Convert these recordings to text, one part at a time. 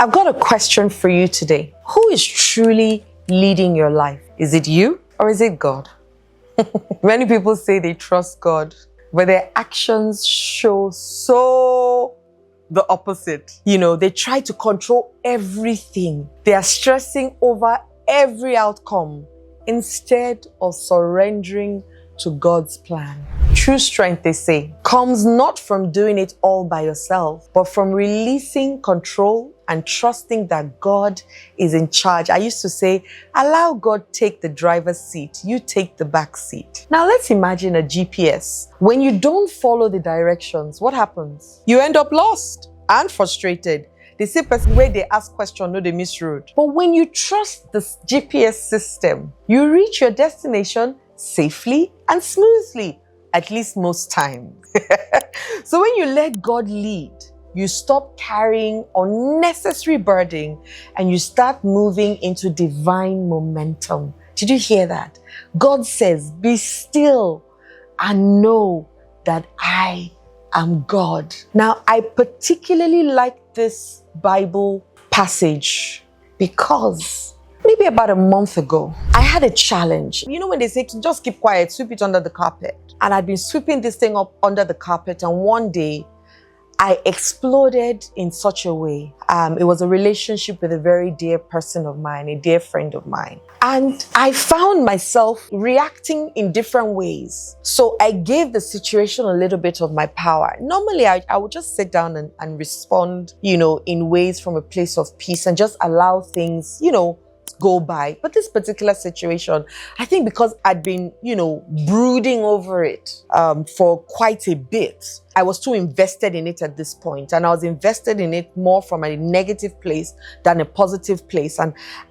I've got a question for you today. Who is truly leading your life? Is it you or is it God? Many people say they trust God, but their actions show so the opposite. They try to control everything. They are stressing over every outcome instead of surrendering to God's plan. True strength, they say, comes not from doing it all by yourself, but from releasing control and trusting that God is in charge. I used to say, allow God take the driver's seat, you take the back seat. Now let's imagine a GPS. When you don't follow the directions, what happens? You end up lost and frustrated. They say person where they ask question, no, they miss road. But when you trust the GPS system, you reach your destination safely and smoothly, at least most times. So when you let God lead, you stop carrying unnecessary burden and you start moving into divine momentum. Did you hear that? God says, be still and know that I am God. Now, I particularly like this Bible passage because maybe about a month ago, I had a challenge. You know when they say, just keep quiet, sweep it under the carpet. And I'd been sweeping this thing up under the carpet, and one day, I exploded in such a way. It was a relationship with a very dear person of mine, a dear friend of mine. And I found myself reacting in different ways. So I gave the situation a little bit of my power. Normally, I would just sit down and respond, in ways from a place of peace and just allow things, go by. But this particular situation, I think because I'd been, brooding over it for quite a bit, I was too invested in it at this point. And I was invested in it more from a negative place than a positive place.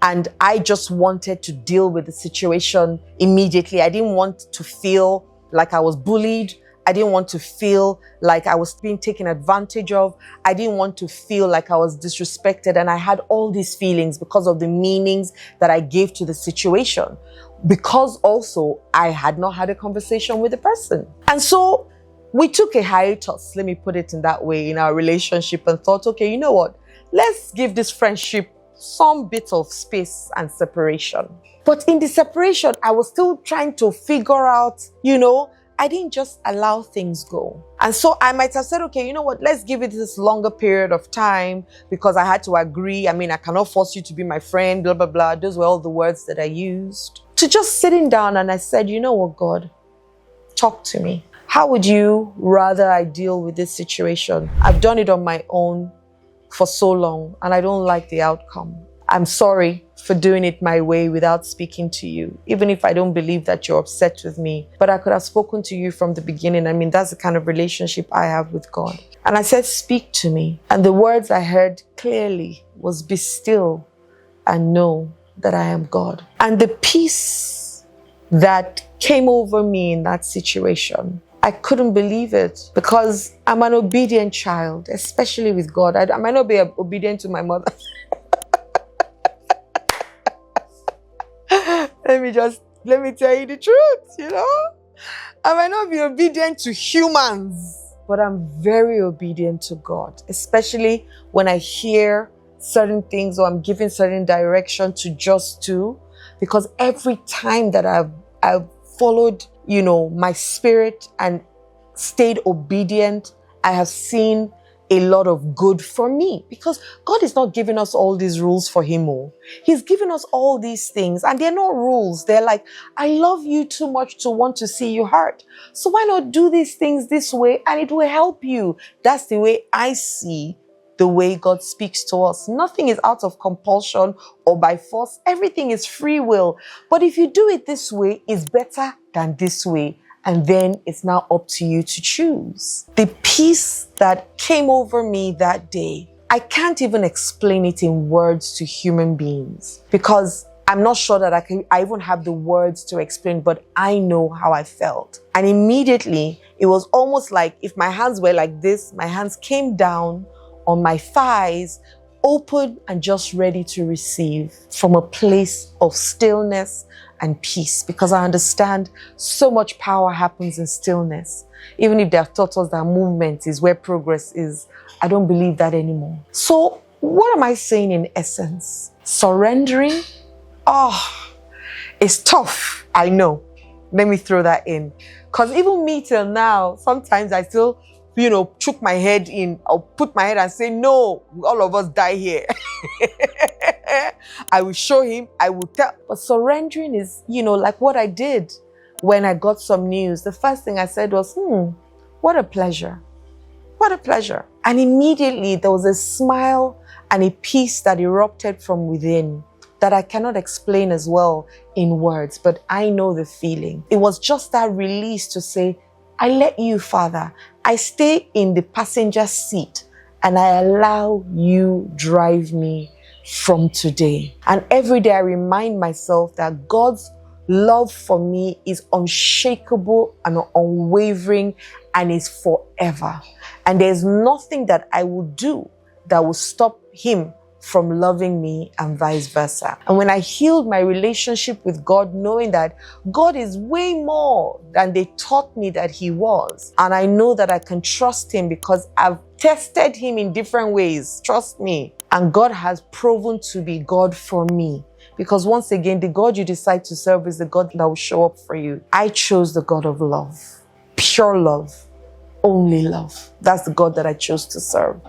And I just wanted to deal with the situation immediately. I didn't want to feel like I was bullied. I didn't want to feel like I was being taken advantage of. I didn't want to feel like I was disrespected. And I had all these feelings because of the meanings that I gave to the situation. Because also I had not had a conversation with the person. And so we took a hiatus, let me put it in that way, in our relationship, and thought, okay, you know what? Let's give this friendship some bit of space and separation. But in the separation, I was still trying to figure out, I didn't just allow things go. And so I might have said, okay, you know what, let's give it this longer period of time because I had to agree. I cannot force you to be my friend, blah, blah, blah. Those were all the words that I used. To just sitting down and I said, you know what, God, talk to me. How would you rather I deal with this situation? I've done it on my own for so long and I don't like the outcome. I'm sorry for doing it my way without speaking to you, even if I don't believe that you're upset with me. But I could have spoken to you from the beginning. That's the kind of relationship I have with God. And I said, speak to me. And the words I heard clearly was, be still and know that I am God. And the peace that came over me in that situation, I couldn't believe it because I'm an obedient child, especially with God. I might not be obedient to my mother. Let me tell you the truth, I might not be obedient to humans, but I'm very obedient to God, especially when I hear certain things or I'm given certain direction to just do, because every time that I've followed, my spirit and stayed obedient, I have seen a lot of good for me, because God is not giving us all these rules for him. He's giving us all these things and they're not rules. They're like, I love you too much to want to see you hurt. So why not do these things this way and it will help you? That's the way I see the way God speaks to us. Nothing is out of compulsion or by force. Everything is free will. But if you do it this way, it's better than this way. And then it's now up to you to choose. The peace that came over me that day, I can't even explain it in words to human beings because I'm not sure that I even have the words to explain, but I know how I felt. And immediately, it was almost like if my hands were like this, my hands came down on my thighs, open and just ready to receive from a place of stillness and peace, because I understand so much power happens in stillness. Even if they have taught us that movement is where progress is, I don't believe that anymore. So What am I saying in essence? Surrendering? Oh, it's tough. I know. Let me throw that in. Because even me till now, sometimes I still, chook my head in. I'll put my head and say, no, all of us die here. I will show him, I will tell. But surrendering is, like what I did when I got some news. The first thing I said was, what a pleasure. What a pleasure. And immediately there was a smile and a peace that erupted from within that I cannot explain as well in words, but I know the feeling. It was just that release to say, I let you, Father. I stay in the passenger seat and I allow you drive me from today. And every day I remind myself that God's love for me is unshakable and unwavering and is forever. And there's nothing that I will do that will stop him from loving me and vice versa. And when I healed my relationship with God, knowing that God is way more than they taught me that he was, and I know that I can trust him because I've tested him in different ways, trust me, and God has proven to be God for me. Because once again, the God you decide to serve is the God that will show up for you. I chose the God of love, pure love, only love. That's the God that I chose to serve.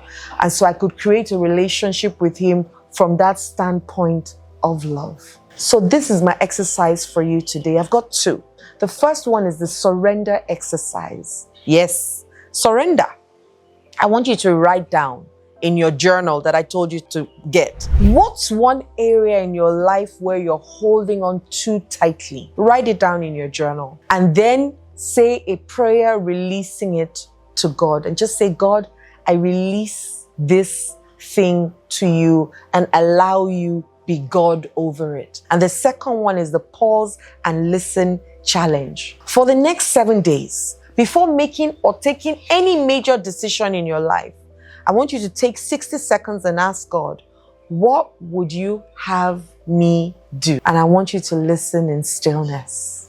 And so I could create a relationship with him from that standpoint of love. So this is my exercise for you today. I've got two. The first one is the surrender exercise. Yes, surrender. I want you to write down in your journal that I told you to get. What's one area in your life where you're holding on too tightly? Write it down in your journal. And then say a prayer releasing it to God. And just say, God, I release this thing to you and allow you be God over it. And the second one is the pause and listen challenge. For the next 7 days, before making or taking any major decision in your life, I want you to take 60 seconds and ask God, what would you have me do? And I want you to listen in stillness.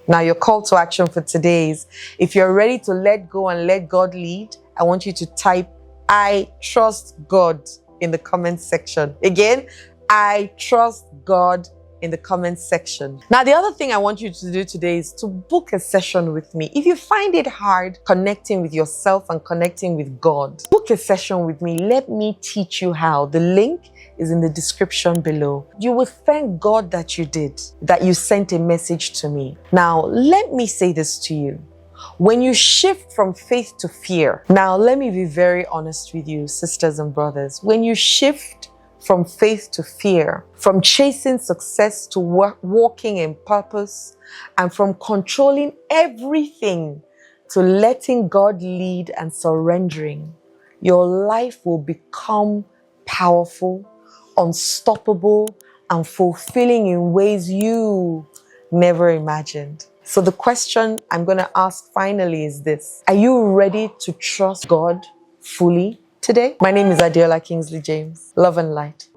Now, your call to action for today is, if you're ready to let go and let God lead, I want you to type, I trust God in the comment section. Again, I trust God in the comment section. Now, the other thing I want you to do today is to book a session with me. If you find it hard connecting with yourself and connecting with God, book a session with me. Let me teach you how. The link is in the description below. You will thank God that you did, that you sent a message to me. Now, let me say this to you. When you shift from faith to fear, now let me be very honest with you, sisters and brothers. When you shift from faith to fear, from chasing success to walking in purpose, and from controlling everything to letting God lead and surrendering, your life will become powerful, unstoppable, and fulfilling in ways you never imagined. So the question I'm going to ask finally is this: are you ready to trust God fully today? My name is Adiola Kingsley James. Love and light.